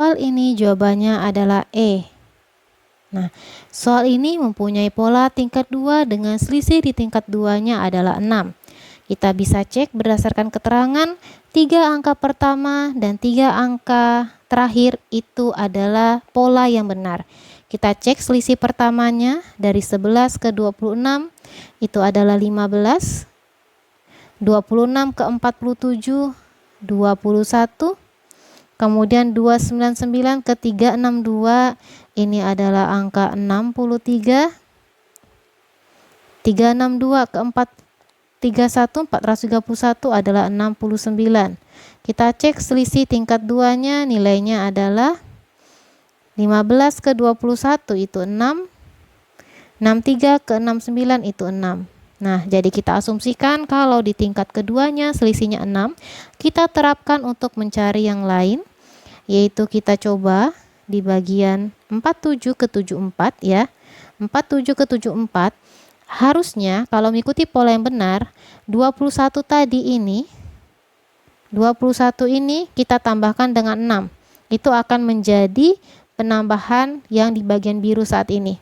Soal ini jawabannya adalah E. Nah, soal ini mempunyai pola tingkat 2 dengan selisih di tingkat 2-nya adalah 6. Kita bisa cek berdasarkan keterangan 3 angka pertama dan 3 angka terakhir itu adalah pola yang benar. Kita cek selisih pertamanya dari 11 ke 26 itu adalah 15, 26 ke 47, 21, kemudian 299 ke 362 ini adalah angka 63, 362 ke 431, 431 adalah 69. Kita cek selisih tingkat 2-nya, nilainya adalah 15 ke 21 itu 6, 63 ke 69 itu 6. Nah, jadi kita asumsikan kalau di tingkat keduanya selisihnya 6, kita terapkan untuk mencari yang lain, yaitu kita coba di bagian 47 ke 74 ya. 47 ke 74 harusnya kalau mengikuti pola yang benar 21 tadi ini 21 ini kita tambahkan dengan 6. Itu akan menjadi penambahan yang di bagian biru saat ini.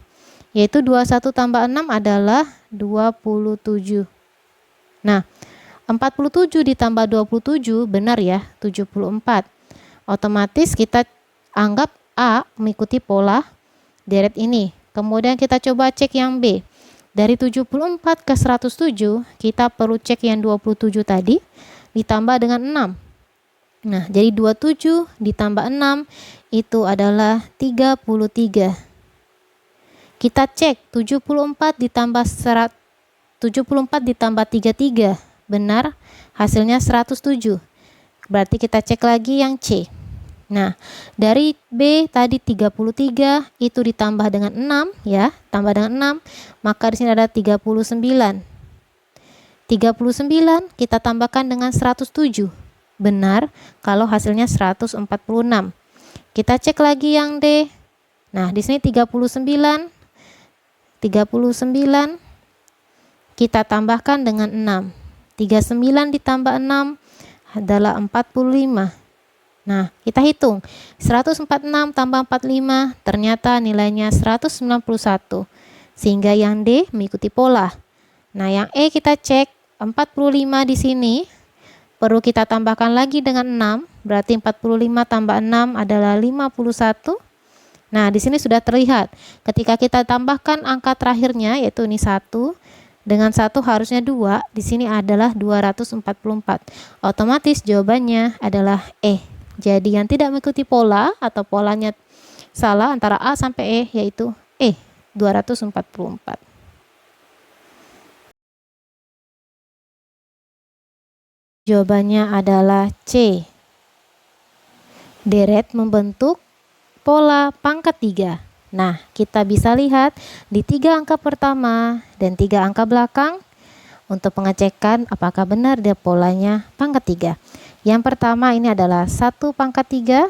Yaitu 21 tambah 6 adalah 27. Nah, 47 ditambah 27 benar ya, 74. Otomatis kita anggap A mengikuti pola deret ini. Kemudian kita coba cek yang B. Dari 74 ke 107, kita perlu cek yang 27 tadi ditambah dengan 6. Nah, jadi 27 ditambah 6 itu adalah 33. Kita cek 74 ditambah 74 ditambah 33. Benar, hasilnya 107. Berarti kita cek lagi yang C. Nah, dari B tadi 33 itu ditambah dengan 6 ya, tambah dengan 6, maka di sini ada 39. 39 kita tambahkan dengan 107. Benar kalau hasilnya 146. Kita cek lagi yang D. Nah, di sini 39 kita tambahkan dengan 6. 39 ditambah 6 adalah 45. Nah, kita hitung 146 tambah 45 ternyata nilainya 191, sehingga yang D mengikuti pola. Nah, yang E kita cek 45 di sini perlu kita tambahkan lagi dengan 6, berarti 45 tambah 6 adalah 51. Nah, di sini sudah terlihat ketika kita tambahkan angka terakhirnya yaitu ini 1 dengan 1 harusnya 2, di sini adalah 244. Otomatis jawabannya adalah E. Jadi yang tidak mengikuti pola atau polanya salah antara A sampai E yaitu E, 244. Jawabannya adalah C. Deret membentuk pola pangkat 3. Nah, kita bisa lihat di 3 angka pertama dan 3 angka belakang untuk pengecekan apakah benar dia polanya pangkat 3. Yang pertama ini adalah 1 pangkat 3,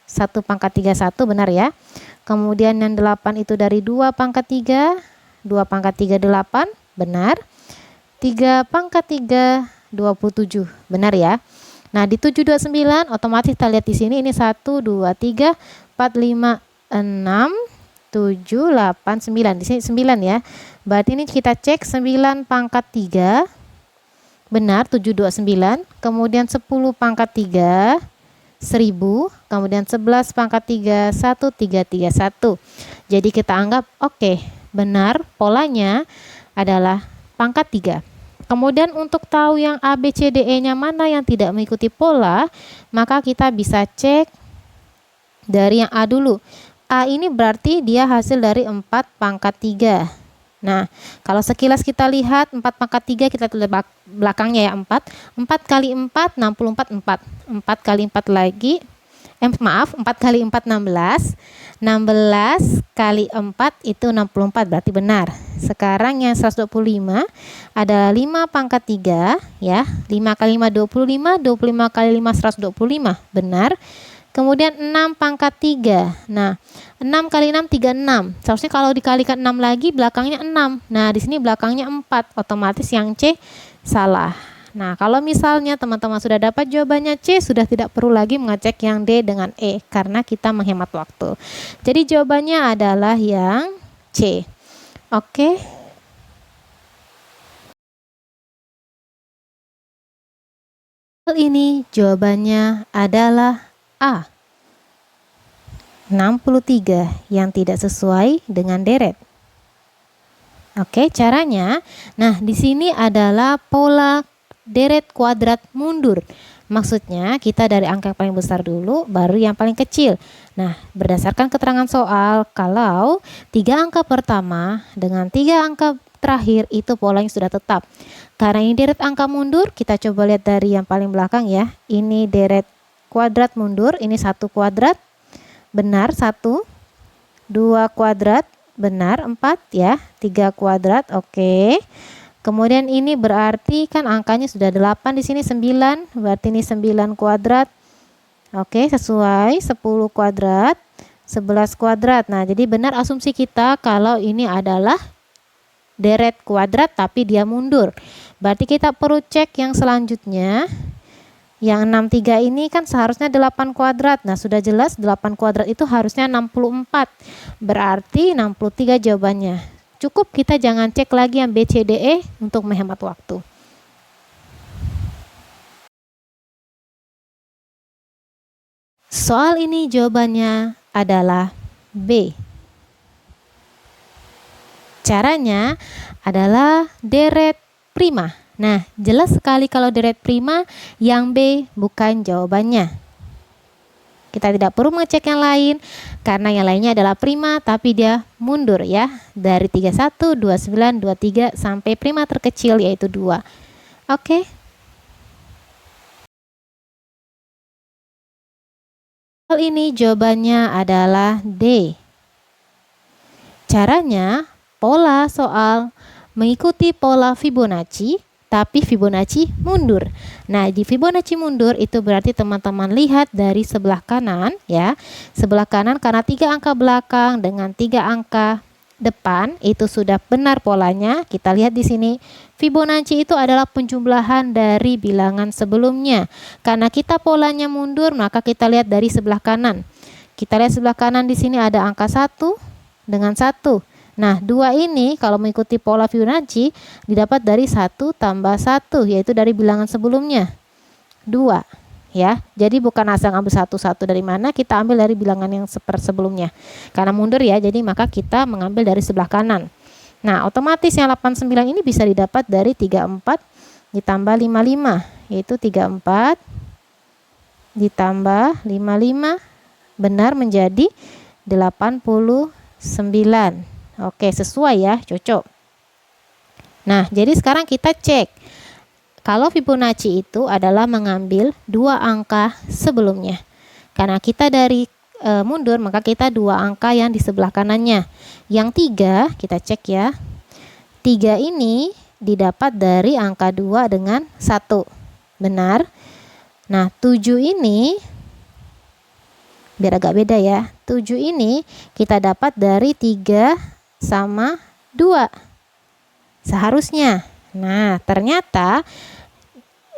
1 pangkat 3 1 benar ya. Kemudian yang 8 itu dari 2 pangkat 3, 2 pangkat 3 8 benar. 3 pangkat 3 27 benar ya. Nah, di 729 otomatis kita lihat di sini ini 1 2 3 4 5 6 7 8 9. Di sini 9 ya. Berarti ini kita cek 9 pangkat 3 benar 729, kemudian 10 pangkat 3 1000, kemudian 11 pangkat 3 1331. Jadi kita anggap oke, benar polanya adalah pangkat 3. Kemudian untuk tahu yang A, B, C, D, E-nya mana yang tidak mengikuti pola, maka kita bisa cek dari yang A dulu. A ini berarti dia hasil dari 4 pangkat 3. Nah, kalau sekilas kita lihat 4 pangkat 3 kita lihat belakangnya ya 4. 4 kali 4 64 4. 4 kali 4 lagi 4 kali 4 16. 16 kali 4 itu 64 berarti benar. Sekarang yang 125 adalah 5 pangkat 3 ya. 5 kali 5 25, 25 kali 5 125 benar. Kemudian 6 pangkat 3. Nah, 6 kali 6 36. Seharusnya kalau dikalikan 6 lagi belakangnya 6. Nah, di sini belakangnya 4. Otomatis yang C salah. Nah, kalau misalnya teman-teman sudah dapat jawabannya C, sudah tidak perlu lagi mengecek yang D dengan E karena kita menghemat waktu. Jadi jawabannya adalah yang C. Oke. Hal ini jawabannya adalah A. 63 yang tidak sesuai dengan deret. Oke, caranya. Nah, di sini adalah pola deret kuadrat mundur. Maksudnya kita dari angka yang paling besar dulu, baru yang paling kecil. Nah, berdasarkan keterangan soal, kalau 3 angka pertama dengan 3 angka terakhir itu polanya sudah tetap. Karena ini deret angka mundur, kita coba lihat dari yang paling belakang ya. Ini deret kuadrat mundur, ini 1 kuadrat, benar 1, 2 kuadrat, benar 4 ya, 3 kuadrat, oke. Kemudian ini berarti kan angkanya sudah 8, di sini 9, berarti ini 9 kuadrat. Oke, sesuai 10 kuadrat, 11 kuadrat. Nah, jadi benar asumsi kita kalau ini adalah deret kuadrat tapi dia mundur. Berarti kita perlu cek yang selanjutnya. Yang 63 ini kan seharusnya 8 kuadrat. Nah, sudah jelas 8 kuadrat itu harusnya 64. Berarti 63 jawabannya. Cukup kita jangan cek lagi yang B, C, D, E untuk menghemat waktu. Soal ini jawabannya adalah B. Caranya adalah deret prima. Nah, jelas sekali kalau deret prima, yang B bukan jawabannya. Kita tidak perlu mengecek yang lain karena yang lainnya adalah prima tapi dia mundur ya. Dari 31, 29, 23 sampai prima terkecil yaitu 2. Oke. Hal ini jawabannya adalah D. Caranya, pola soal mengikuti pola Fibonacci tapi Fibonacci mundur. Nah, di Fibonacci mundur itu berarti teman-teman lihat dari sebelah kanan ya. Sebelah kanan karena 3 angka belakang dengan 3 angka depan itu sudah benar polanya. Kita lihat di sini Fibonacci itu adalah penjumlahan dari bilangan sebelumnya. Karena kita polanya mundur, maka kita lihat dari sebelah kanan. Kita lihat sebelah kanan di sini ada angka 1 dengan 1. Nah, 2 ini kalau mengikuti pola Fibonacci didapat dari 1 tambah 1, yaitu dari bilangan sebelumnya 2 ya. Jadi bukan asal ambil satu-satu dari mana, kita ambil dari bilangan yang sebelumnya. Karena mundur ya, jadi maka kita mengambil dari sebelah kanan. Nah, otomatis yang 89 ini bisa didapat dari 34 ditambah 55, yaitu 34 ditambah 55 benar menjadi 89. Oke, sesuai ya, cocok. Nah, jadi sekarang kita cek. Kalau Fibonacci itu adalah mengambil 2 angka sebelumnya. Karena kita dari mundur, maka kita 2 angka yang di sebelah kanannya. Yang 3, kita cek ya. 3 ini didapat dari angka 2 dengan 1. Benar. Nah, 7 ini biar agak beda ya. 7 ini kita dapat dari 3 sama 2 seharusnya. Nah, ternyata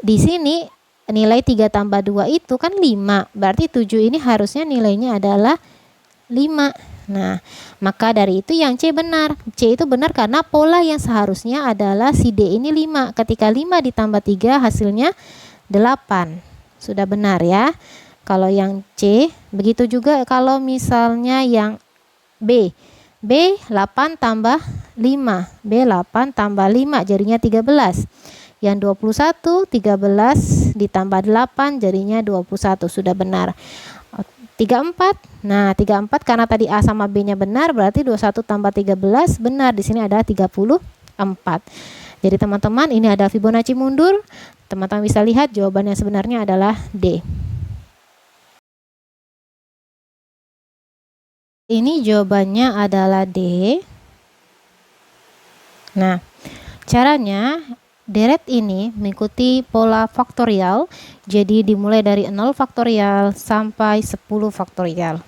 di sini nilai 3 tambah 2 itu kan 5. Berarti 7 ini harusnya nilainya adalah 5. Nah, maka dari itu yang C benar. C itu benar karena pola yang seharusnya adalah si D ini 5. Ketika 5 ditambah 3 hasilnya 8. Sudah benar ya. Kalau yang C, begitu juga kalau misalnya yang B. B 8 tambah 5. B 8 tambah 5 jadinya 13. Yang 21, 13 ditambah 8 jadinya 21. Sudah benar. 34. Nah, 34 karena tadi A sama B-nya benar, berarti 21 tambah 13 benar. Di sini ada 34. Jadi teman-teman, ini ada Fibonacci mundur. Teman-teman bisa lihat jawabannya sebenarnya adalah D. Ini jawabannya adalah D. Nah, caranya deret ini mengikuti pola faktorial. Jadi dimulai dari 0 faktorial sampai 10 faktorial.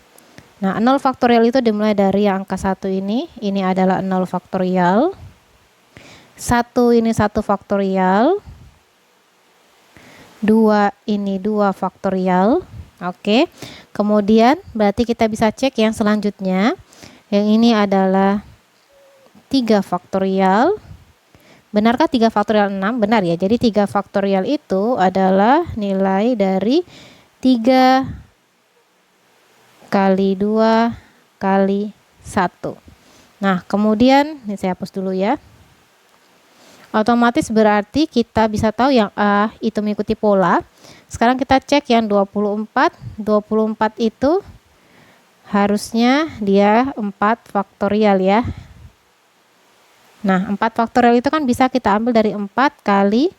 Nah, 0 faktorial itu dimulai dari angka 1 ini. Ini adalah 0 faktorial. 1 ini 1 faktorial. 2 ini 2 faktorial. Oke. Kemudian berarti kita bisa cek yang selanjutnya. Yang ini adalah 3 faktorial. Benarkah 3 faktorial 6? Benar ya. Jadi 3 faktorial itu adalah nilai dari 3 kali 2 kali 1. Nah, kemudian ini saya hapus dulu ya. Otomatis berarti kita bisa tahu yang A itu mengikuti pola. Sekarang kita cek yang 24. 24 itu harusnya dia 4 faktorial ya. Nah, 4 faktorial itu kan bisa kita ambil dari 4 kali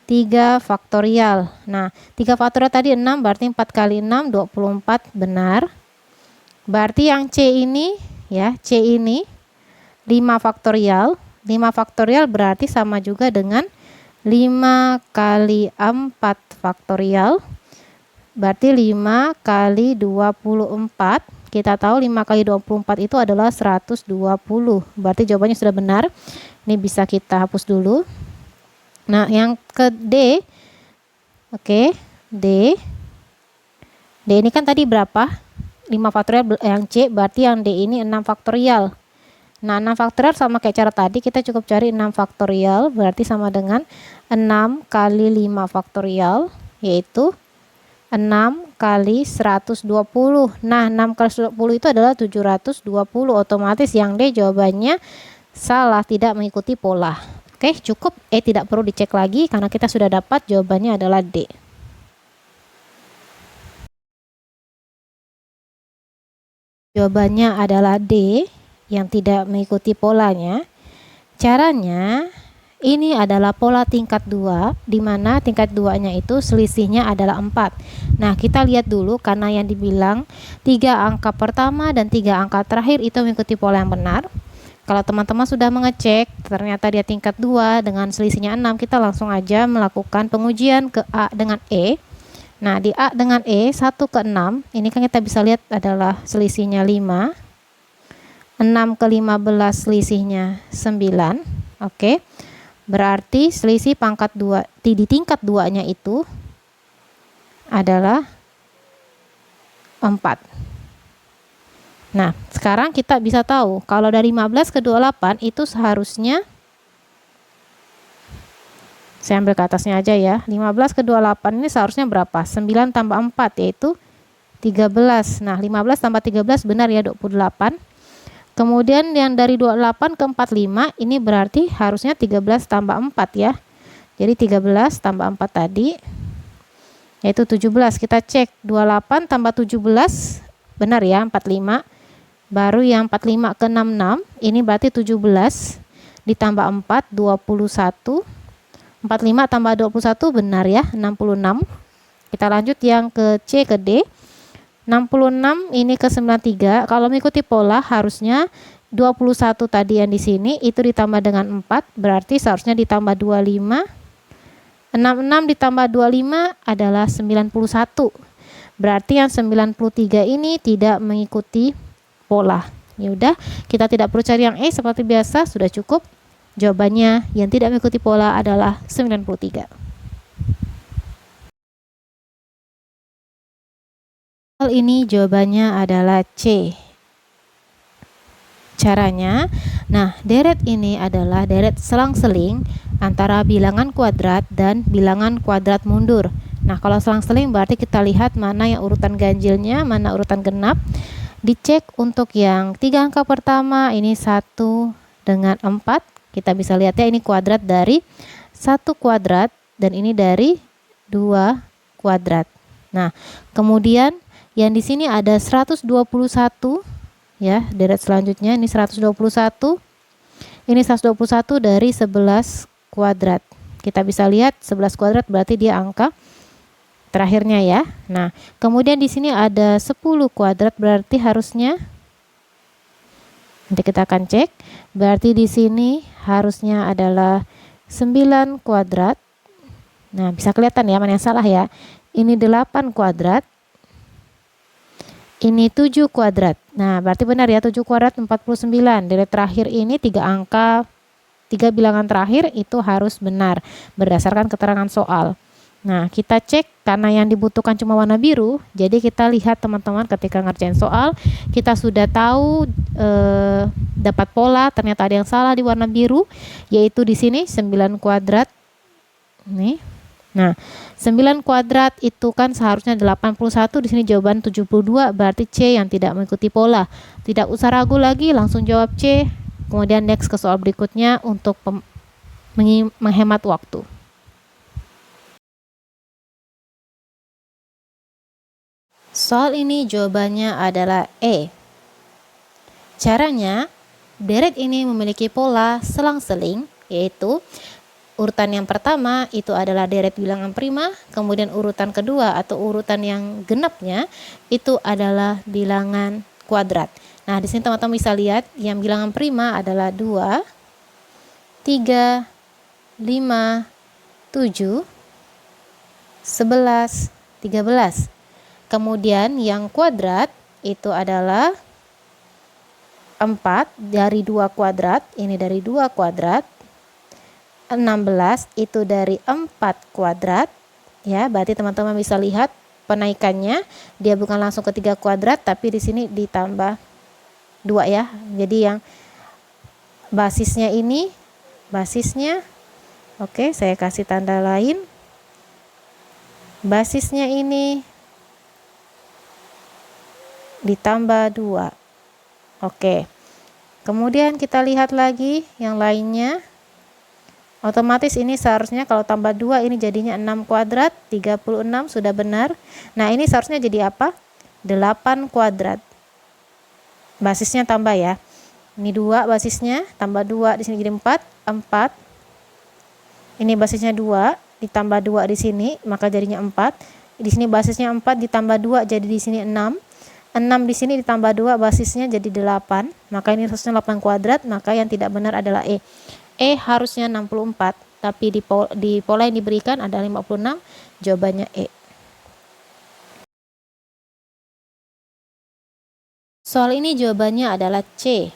3 faktorial. Nah, 3 faktorial tadi 6, berarti 4 kali 6, 24, benar. Berarti yang C ini, ya, C ini 5 faktorial. 5 faktorial berarti sama juga dengan 5 kali 4 faktorial. Berarti 5 kali 24. Kita tahu 5 kali 24 itu adalah 120. Berarti jawabannya sudah benar. Ini bisa kita hapus dulu. Nah, yang ke D. Oke, D. D ini kan tadi berapa? 5 faktorial. Yang C berarti yang D ini 6 faktorial. Nah, 6 faktorial sama kayak cara tadi, kita cukup cari 6 faktorial, berarti sama dengan 6 kali 5 faktorial, yaitu 6 kali 120. Nah, 6 kali 120 itu adalah 720. Otomatis yang D jawabannya salah, tidak mengikuti pola. Oke, cukup. Tidak perlu dicek lagi karena kita sudah dapat jawabannya adalah D. Jawabannya adalah D yang tidak mengikuti polanya. Caranya ini adalah pola tingkat 2, di mana tingkat 2-nya itu selisihnya adalah 4. Nah, kita lihat dulu karena yang dibilang 3 angka pertama dan 3 angka terakhir itu mengikuti pola yang benar. Kalau teman-teman sudah mengecek ternyata dia tingkat 2 dengan selisihnya 6, kita langsung aja melakukan pengujian ke A dengan E. Nah, di A dengan E 1 ke 6, ini kan kita bisa lihat adalah selisihnya 5. 6 ke 15 selisihnya 9. Oke. Berarti selisih pangkat 2 di tingkat 2-nya itu adalah 4. Nah, sekarang kita bisa tahu kalau dari 15 ke 28 itu seharusnya, saya ambil ke atasnya aja ya. 15 ke 28 ini seharusnya berapa? 9 tambah 4 yaitu 13. Nah, 15 tambah 13 benar ya 28. Kemudian yang dari 28 ke 45 ini berarti harusnya 13 tambah 4 ya. Jadi 13 tambah 4 tadi yaitu 17. Kita cek 28 tambah 17 benar ya 45. Baru yang 45 ke 66 ini berarti 17 ditambah 4 21. 45 tambah 21 benar ya 66. Kita lanjut yang ke C ke D. 66 ini ke 93. Kalau mengikuti pola harusnya 21 tadi yang di sini itu ditambah dengan 4, berarti seharusnya ditambah 25. 66 ditambah 25 adalah 91. Berarti yang 93 ini tidak mengikuti pola. Ya udah, kita tidak perlu cari yang E seperti biasa, sudah cukup. Jawabannya yang tidak mengikuti pola adalah 93. Hal ini jawabannya adalah C. Caranya, nah deret ini adalah deret selang-seling antara bilangan kuadrat dan bilangan kuadrat mundur. Nah, kalau selang-seling berarti kita lihat mana yang urutan ganjilnya, mana urutan genap. Dicek untuk yang 3 angka pertama ini 1 dengan 4. Kita bisa lihat ya ini kuadrat dari 1 kuadrat dan ini dari 2 kuadrat. Nah, kemudian yang di sini ada 121 ya, deret selanjutnya ini 121. Ini 121 dari 11 kuadrat. Kita bisa lihat 11 kuadrat berarti dia angka terakhirnya ya. Nah, kemudian di sini ada 10 kuadrat berarti harusnya, nanti kita akan cek, berarti di sini harusnya adalah 9 kuadrat. Nah, bisa kelihatan ya mana yang salah ya. Ini 8 kuadrat. Ini 7 kuadrat. Nah, berarti benar ya 7 kuadrat 49. Deret terakhir ini 3 angka, 3 bilangan terakhir itu harus benar berdasarkan keterangan soal. Nah, kita cek karena yang dibutuhkan cuma warna biru, jadi kita lihat teman-teman ketika ngerjain soal, kita sudah tahu dapat pola, ternyata ada yang salah di warna biru, yaitu di sini 9 kuadrat. Nih. Nah, 9 kuadrat itu kan seharusnya 81, di sini jawaban 72, berarti C yang tidak mengikuti pola. Tidak usah ragu lagi, langsung jawab C. Kemudian next ke soal berikutnya untuk menghemat waktu. Soal ini jawabannya adalah E. Caranya, deret ini memiliki pola selang-seling, yaitu urutan yang pertama itu adalah deret bilangan prima, kemudian urutan kedua atau urutan yang genapnya itu adalah bilangan kuadrat. Nah, di sini teman-teman bisa lihat yang bilangan prima adalah 2, 3, 5, 7, 11, 13. Kemudian yang kuadrat itu adalah 4 dari 2 kuadrat, ini dari 2 kuadrat. 16 itu dari 4 kuadrat. Ya, berarti teman-teman bisa lihat penaikannya, dia bukan langsung ke 3 kuadrat tapi di sini ditambah 2 ya. Jadi yang basisnya ini, oke, saya kasih tanda lain. Basisnya ini ditambah 2. Oke. Kemudian kita lihat lagi yang lainnya. Otomatis ini seharusnya kalau tambah 2 ini jadinya 6 kuadrat, 36 sudah benar. Nah, ini seharusnya jadi apa? 8 kuadrat. Basisnya tambah ya. Ini 2 basisnya, tambah 2 di sini jadi 4, 4. Ini basisnya 2, ditambah 2 di sini, maka jadinya 4. Di sini basisnya 4 ditambah 2 jadi di sini 6. 6 di sini ditambah 2 basisnya jadi 8, maka ini harusnya 8 kuadrat, maka yang tidak benar adalah E. E harusnya 64, tapi di pola yang diberikan ada 56, jawabannya E. Soal ini jawabannya adalah C.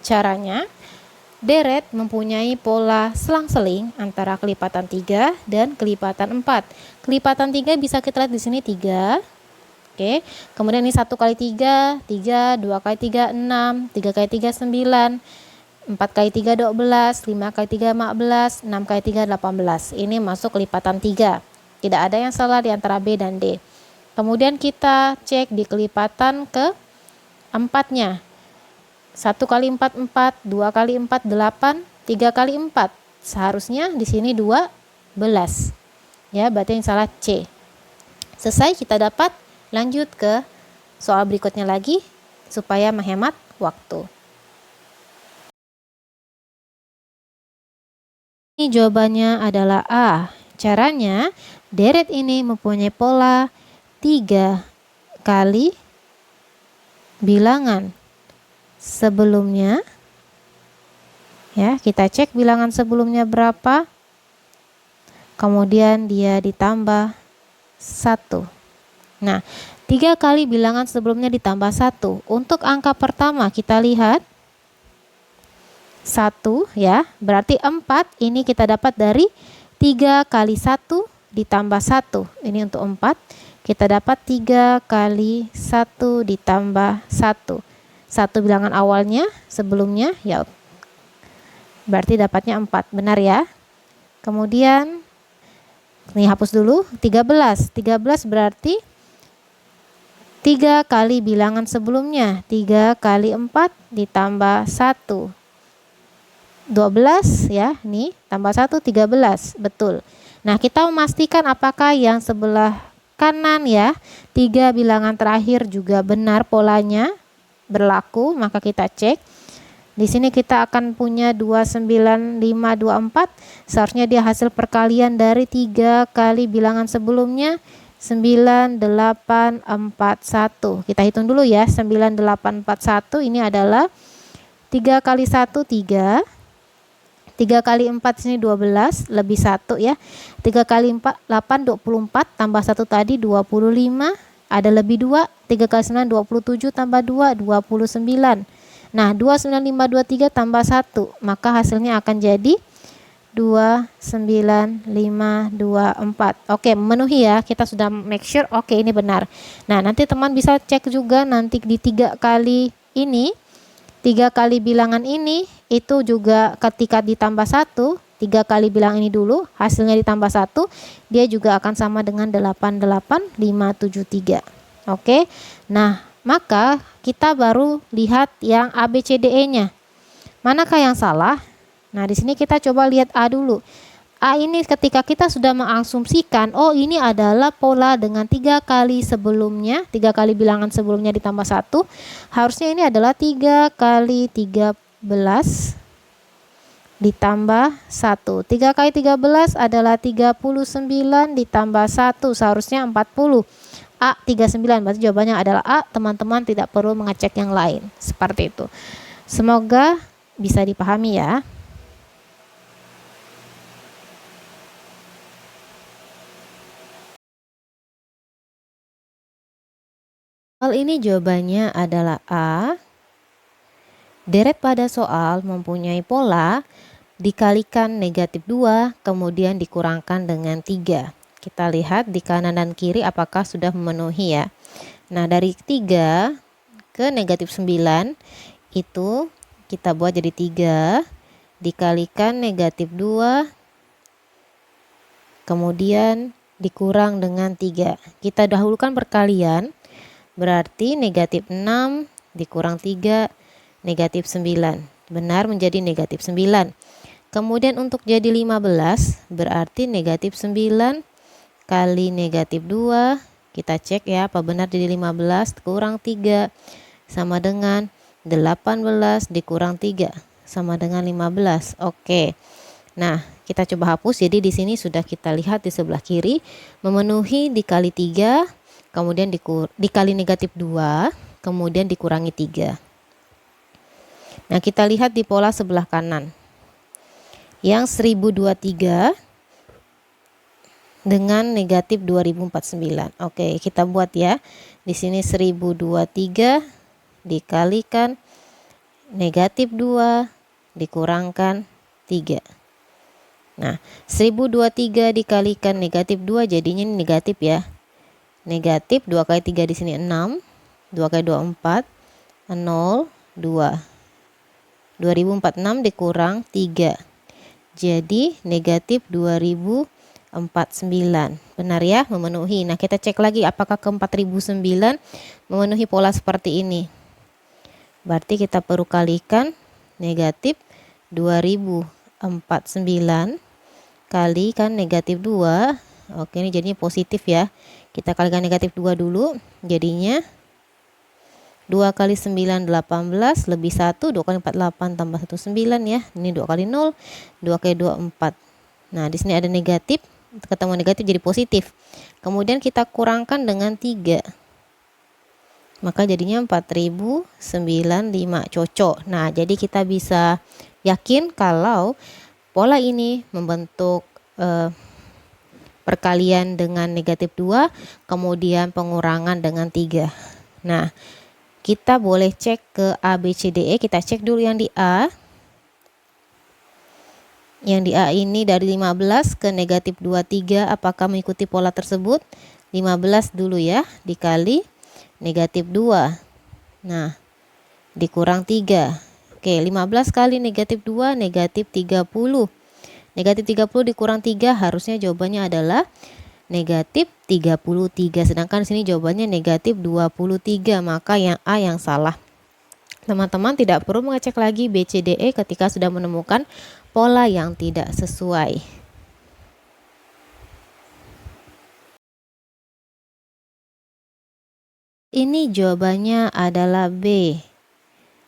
Caranya, deret mempunyai pola selang-seling antara kelipatan 3 dan kelipatan 4. Kelipatan 3 bisa kita lihat di sini 3. Oke, kemudian ini 1 kali 3, 3, 2 kali 3, 6, 3 kali 3, 9, 4 kali 3, 12, 5 kali 3, 15, 6 kali 3, 18. Ini masuk kelipatan 3. Tidak ada yang salah di antara B dan D. Kemudian kita cek di kelipatan ke 4-nya. 1 kali 4, 4, 2 kali 4, 8, 3 kali 4. Seharusnya di sini 12. Ya, berarti yang salah C. Selesai, kita dapat lanjut ke soal berikutnya lagi supaya menghemat waktu. Ini jawabannya adalah A. Caranya, deret ini mempunyai pola 3 kali bilangan sebelumnya. Ya, kita cek bilangan sebelumnya berapa. Kemudian dia ditambah 1. Nah, 3 kali bilangan sebelumnya ditambah 1. Untuk angka pertama kita lihat 1 ya, berarti 4 ini kita dapat dari 3 kali 1 ditambah 1. Ini untuk 4, kita dapat 3 kali 1 ditambah 1. 1 bilangan awalnya sebelumnya ya, berarti dapatnya 4, benar ya. Kemudian ini hapus dulu, 13 berarti 3 kali bilangan sebelumnya, 3 kali 4 ditambah 1. 12 ya, nih tambah 1, 13, betul. Nah, kita memastikan apakah yang sebelah kanan ya, 3 bilangan terakhir juga benar polanya berlaku, maka kita cek. Di sini kita akan punya 29524, seharusnya dia hasil perkalian dari 3 kali bilangan sebelumnya, 9841. Kita hitung dulu ya, 9841 ini adalah 3 kali 1 3, 3 kali 4 sini 12 lebih 1 ya. 3 kali 4 8 24 tambah 1 tadi 25, ada lebih 2, 3 kali 9 27 tambah 2 29. Nah, 29523 tambah 1, maka hasilnya akan jadi 2, 9, 5, 2, 4. Oke, memenuhi ya. Kita sudah make sure oke ini benar. Nah, nanti teman bisa cek juga nanti di 3 kali ini. 3 kali bilangan ini itu juga ketika ditambah 1, 3 kali bilangan ini dulu, hasilnya ditambah 1, dia juga akan sama dengan 88573. Oke. Nah, maka kita baru lihat yang ABCDE-nya. Manakah yang salah? Nah, di sini kita coba lihat A dulu. A ini ketika kita sudah mengasumsikan, oh ini adalah pola dengan 3 kali sebelumnya, 3 kali bilangan sebelumnya ditambah 1, harusnya ini adalah 3 kali 13 ditambah 1. 3 kali 13 adalah 39 ditambah 1, seharusnya 40. A 39, berarti jawabannya adalah A. Teman-teman tidak perlu mengecek yang lain. Seperti itu. Semoga bisa dipahami ya. Soal ini jawabannya adalah A. Deret pada soal mempunyai pola dikalikan negatif 2, kemudian dikurangkan dengan 3. Kita lihat di kanan dan kiri apakah sudah memenuhi ya. Nah, dari 3 ke negatif 9 itu kita buat jadi 3 dikalikan negatif 2, kemudian dikurang dengan 3. Kita dahulukan perkalian. Berarti negatif 6 dikurang 3, negatif 9. Benar menjadi negatif 9. Kemudian untuk jadi 15, berarti negatif 9 kali negatif 2. Kita cek ya, apa benar jadi 15 kurang 3 sama dengan 18 dikurang 3 sama dengan 15. Oke. Nah, kita coba hapus. Jadi di sini sudah kita lihat di sebelah kiri memenuhi dikali 3. Kemudian dikali negatif 2, kemudian dikurangi 3. Nah, kita lihat di pola sebelah kanan. Yang 1023 dengan negatif 2049. Oke, kita buat ya. Di sini 1023 dikalikan negatif 2 dikurangkan 3. Nah, 1023 dikalikan negatif 2 jadinya negatif ya. Negatif 2 kali 3 di sini 6, 2 kali 2 4, 0, 2. 2046 dikurang 3. Jadi negatif 2049. Benar ya, memenuhi. Nah, kita cek lagi apakah ke 4009 memenuhi pola seperti ini. Berarti kita perlu kalikan negatif 2049 kalikan negatif 2. Oke, ini jadinya positif ya. Kita kalikan negatif 2 dulu, jadinya 2 kali 9 18 lebih 1, 2 kali 4 8 tambah 1 9 ya. Ini 2 kali 0, 2 kali 2 4. Nah, di sini ada negatif, ketemu negatif jadi positif. Kemudian kita kurangkan dengan 3. Maka jadinya 4095 cocok. Nah, jadi kita bisa yakin kalau pola ini membentuk perkalian dengan negatif 2, kemudian pengurangan dengan 3. Nah, kita boleh cek ke ABCDE. Kita cek dulu yang di A. Yang di A ini dari 15 ke negatif 23, apakah mengikuti pola tersebut? 15 dulu ya, dikali negatif 2. Nah, dikurang 3. Oke, 15 kali negatif 2, negatif 30. Negatif 30 dikurang 3, harusnya jawabannya adalah negatif 33. Sedangkan di sini jawabannya negatif 23, maka yang A yang salah. Teman-teman tidak perlu mengecek lagi BCDE ketika sudah menemukan pola yang tidak sesuai. Ini jawabannya adalah B.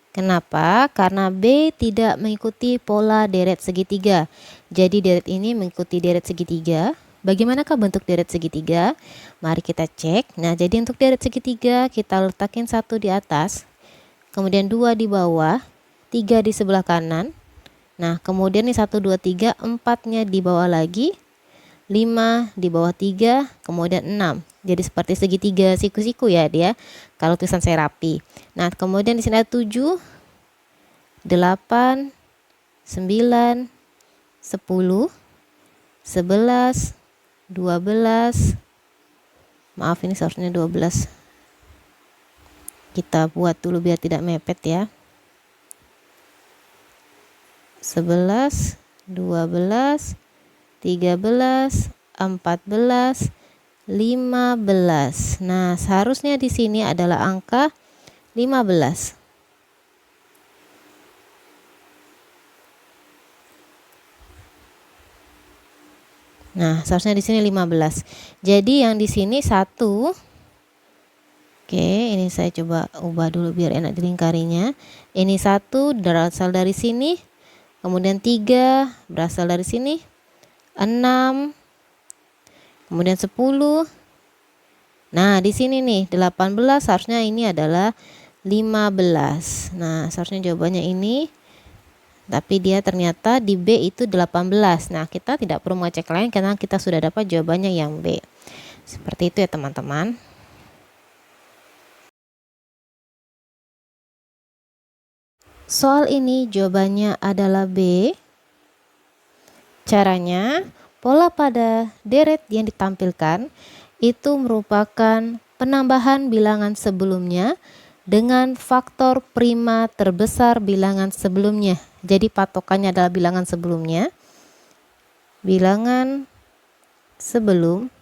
Kenapa? Karena B tidak mengikuti pola deret segitiga. Jadi deret ini mengikuti deret segitiga. Bagaimanakah bentuk deret segitiga? Mari kita cek. Nah, jadi untuk deret segitiga kita letakin 1 di atas, kemudian 2 di bawah, 3 di sebelah kanan. Nah, kemudian nih 1 2 3, 4-nya di bawah lagi, 5 di bawah 3, kemudian 6. Jadi seperti segitiga siku-siku ya dia kalau tulisan saya rapi. Nah, kemudian di sini ada 7, 8, 9, 10, 11, 12. Maaf, ini seharusnya 12. Kita buat dulu biar tidak mepet ya. 11, 12, 13, 14, 15. Nah, seharusnya di sini adalah angka 15. Nah, seharusnya di sini 15. Jadi yang di sini 1. Oke, ini saya coba ubah dulu biar enak dilingkarinya. Ini 1 berasal dari sini. Kemudian 3 berasal dari sini. 6. Kemudian 10. Nah, di sini nih 18, harusnya ini adalah 15. Nah, seharusnya jawabannya ini. Tapi dia ternyata di B itu 18. Nah, kita tidak perlu mengecek lain karena kita sudah dapat jawabannya yang B. Seperti itu ya teman-teman. Soal ini jawabannya adalah B. Caranya, pola pada deret yang ditampilkan itu merupakan penambahan bilangan sebelumnya dengan faktor prima terbesar bilangan sebelumnya. Jadi patokannya adalah bilangan sebelumnya. Bilangan sebelum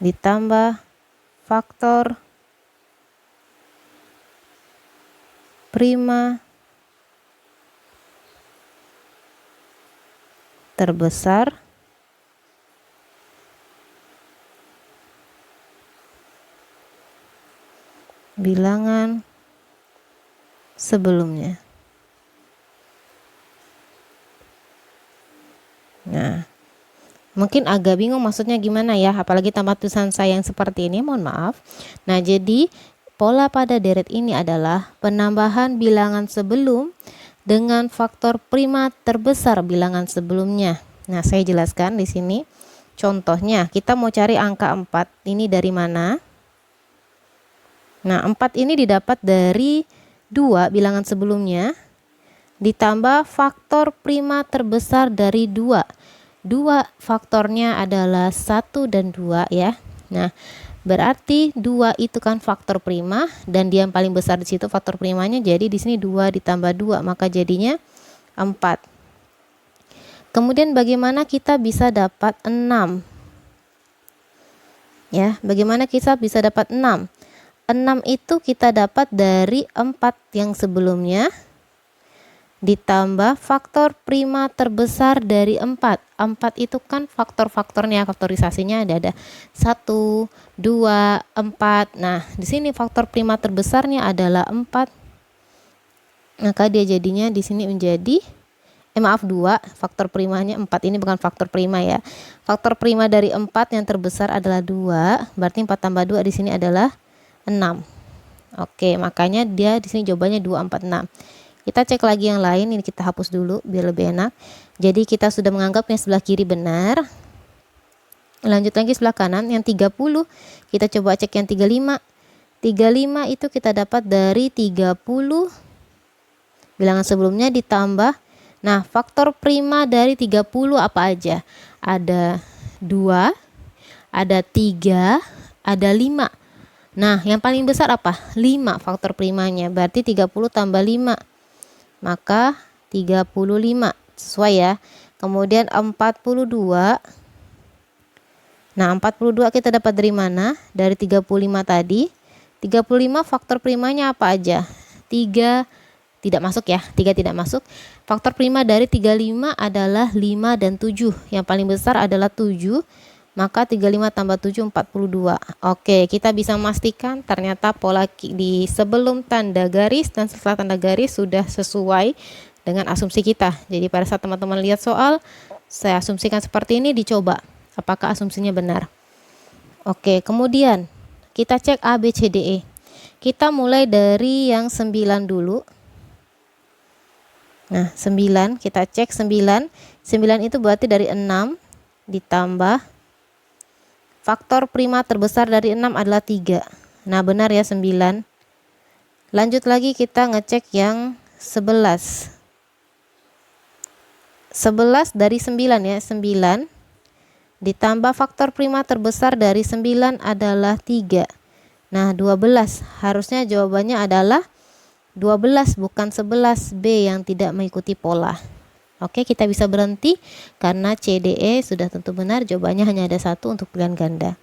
ditambah faktor prima terbesar bilangan sebelumnya. Nah, mungkin agak bingung maksudnya gimana ya, apalagi tambah tulisan saya yang seperti ini, mohon maaf. Nah, jadi pola pada deret ini adalah penambahan bilangan sebelum dengan faktor prima terbesar bilangan sebelumnya. Nah, saya jelaskan di sini. Contohnya, kita mau cari angka 4, ini dari mana? Nah, 4 ini didapat dari 2 bilangan sebelumnya ditambah faktor prima terbesar dari 2. 2 faktornya adalah 1 dan 2 ya. Nah, berarti 2 itu kan faktor prima dan dia yang paling besar di situ faktor primanya. Jadi di sini 2 ditambah 2 maka jadinya 4. Kemudian bagaimana kita bisa dapat 6? Ya, bagaimana kita bisa dapat 6? 6 itu kita dapat dari 4 yang sebelumnya ditambah faktor prima terbesar dari 4. 4 itu kan faktor-faktornya, faktorisasinya ada 1, 2, 4. Nah, di sini faktor prima terbesarnya adalah 4. Maka dia jadinya di sini menjadi 2, faktor primanya 4. Ini bukan faktor prima ya. Faktor prima dari 4 yang terbesar adalah 2, berarti 4 tambah 2 di sini adalah 6. Oke, makanya dia di sini jawabannya 246. Kita cek lagi yang lain, ini kita hapus dulu biar lebih enak. Jadi kita sudah menganggap yang sebelah kiri benar. Lanjut lagi sebelah kanan, yang 30 kita coba cek yang 35. 35 itu kita dapat dari 30 bilangan sebelumnya ditambah. Nah, faktor prima dari 30 apa aja? Ada 2, ada 3, ada 5. Nah, yang paling besar apa? 5 faktor primanya. Berarti 30 tambah 5. Maka 35. Sesuai ya. Kemudian 42. Nah, 42 kita dapat dari mana? Dari 35 tadi. 35 faktor primanya apa aja? 3 tidak masuk ya. 3 tidak masuk. Faktor prima dari 35 adalah 5 dan 7. Yang paling besar adalah 7. Maka 35 tambah 7, 42. Oke, kita bisa memastikan ternyata pola di sebelum tanda garis dan setelah tanda garis sudah sesuai dengan asumsi kita. Jadi pada saat teman-teman lihat soal, saya asumsikan seperti ini, dicoba apakah asumsinya benar. Oke, kemudian kita cek A, B, C, D, E. Kita mulai dari yang 9 dulu. Nah, 9, kita cek 9. 9 itu berarti dari 6 ditambah faktor prima terbesar dari 6 adalah 3. Nah, benar ya 9. Lanjut lagi kita ngecek yang 11. 11 dari 9 ya, 9 ditambah faktor prima terbesar dari 9 adalah 3. Nah, 12. Harusnya jawabannya adalah 12 bukan 11, B yang tidak mengikuti pola. Oke, kita bisa berhenti karena C, D, E sudah tentu benar. Jawabannya hanya ada satu untuk pilihan ganda.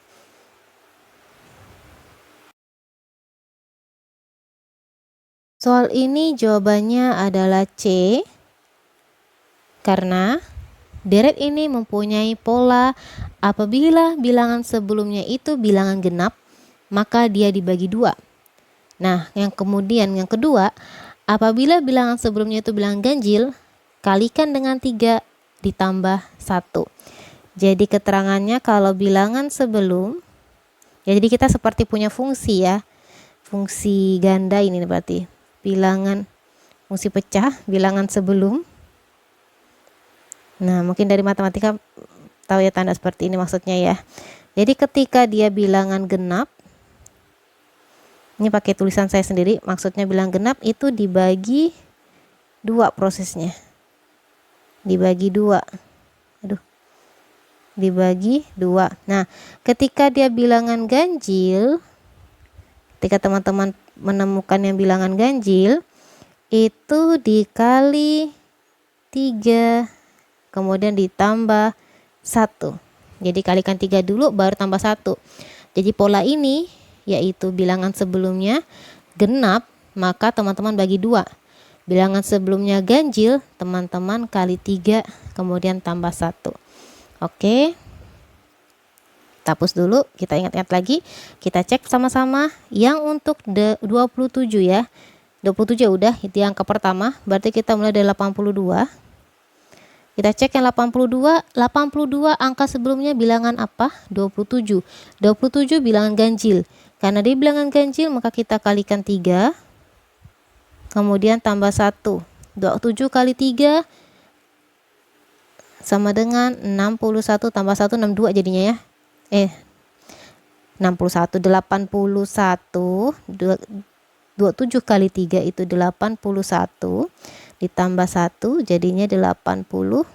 Soal ini jawabannya adalah C, karena deret ini mempunyai pola apabila bilangan sebelumnya itu bilangan genap, maka dia dibagi 2. Nah, yang kedua, apabila bilangan sebelumnya itu bilangan ganjil, kalikan dengan 3 ditambah 1. Jadi keterangannya kalau bilangan sebelum, ya jadi kita seperti punya fungsi ya, fungsi ganda ini berarti bilangan fungsi pecah, bilangan sebelum. Nah, mungkin dari matematika tahu ya tanda seperti ini maksudnya ya. Jadi ketika dia bilangan genap, ini pakai tulisan saya sendiri, maksudnya bilangan genap itu dibagi 2 prosesnya. Dibagi 2. Dibagi 2. Nah, ketika dia bilangan ganjil, ketika teman-teman menemukan yang bilangan ganjil, itu dikali 3 kemudian ditambah 1. Jadi kalikan 3 dulu baru tambah 1. Jadi pola ini yaitu bilangan sebelumnya genap, maka teman-teman bagi 2. Bilangan sebelumnya ganjil, teman-teman kali 3 kemudian tambah 1. Oke. Hapus dulu, kita ingat-ingat lagi, kita cek sama-sama yang untuk 27 ya. 27 udah, itu yang angka pertama, berarti kita mulai dari 82. Kita cek yang 82 angka sebelumnya bilangan apa? 27. 27 bilangan ganjil. Karena dia bilangan ganjil maka kita kalikan 3. Kemudian tambah 1. 27 kali 3 sama dengan 61 tambah 1 62 jadinya ya. 61 81 27 kali 3 itu 81 ditambah 1 jadinya 82.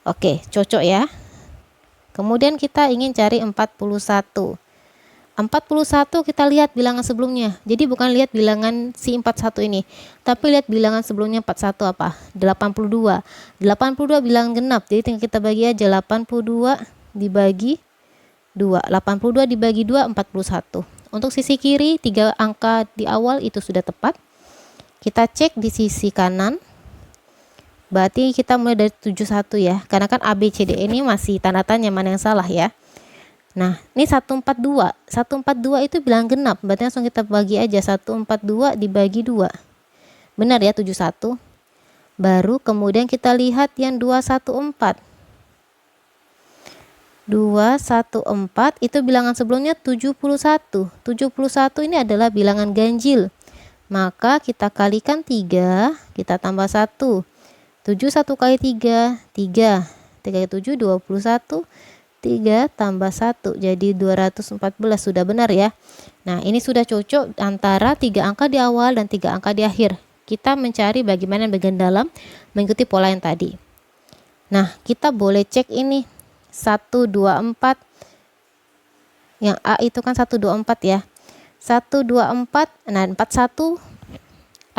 Oke, cocok ya. Kemudian kita ingin cari 41. 41 kita lihat bilangan sebelumnya. Jadi bukan lihat bilangan si 41 ini, tapi lihat bilangan sebelumnya 41 apa? 82. 82 bilangan genap. Jadi tinggal kita bagi aja 82 dibagi 2. 82 dibagi 2 41. Untuk sisi kiri 3 angka di awal itu sudah tepat. Kita cek di sisi kanan. Berarti kita mulai dari 71 ya. Karena kan A B C D ini masih tanda tanya mana yang salah ya. Nah, ini 142. 142 itu bilangan genap. Berarti langsung kita bagi aja 142 dibagi 2. Benar ya 71. Baru kemudian kita lihat yang 214. 214 itu bilangan sebelumnya 71. 71 ini adalah bilangan ganjil. Maka kita kalikan 3, kita tambah 1. 71 kali 3, 3. 3 kali 7, 21. 3 tambah 1 jadi 214, sudah benar ya. Nah, ini sudah cocok antara 3 angka di awal dan 3 angka di akhir. Kita mencari bagaimana bagian dalam mengikuti pola yang tadi. Nah, kita boleh cek ini 124. Yang A itu kan 124 ya. 124, nah 41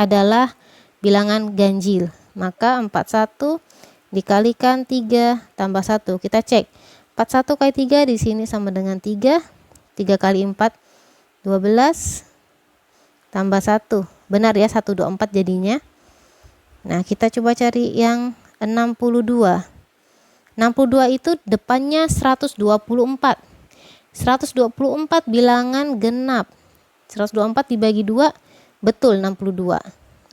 adalah bilangan ganjil. Maka 41 dikalikan 3 tambah 1. Kita cek. 41 kali 3 di sini sama dengan 3. 3 kali 4 12 tambah 1. Benar ya 124 jadinya. Nah, kita coba cari yang 62. 62 itu depannya 124. 124 bilangan genap. 124 dibagi 2 betul 62.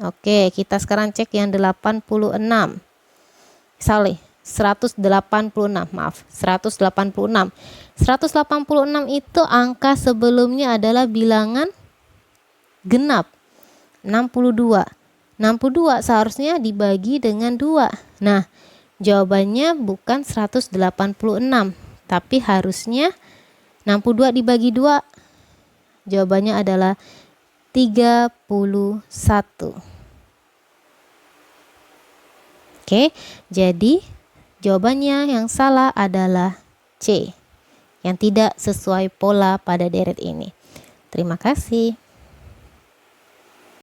Oke, kita sekarang cek yang 86. Salah. 186, maaf, 186. 186 itu angka sebelumnya adalah bilangan genap. 62. 62 seharusnya dibagi dengan 2. Nah, jawabannya bukan 186, tapi harusnya 62 dibagi 2. Jawabannya adalah 31. Oke, jadi jawabannya yang salah adalah C, yang tidak sesuai pola pada deret ini. Terima kasih.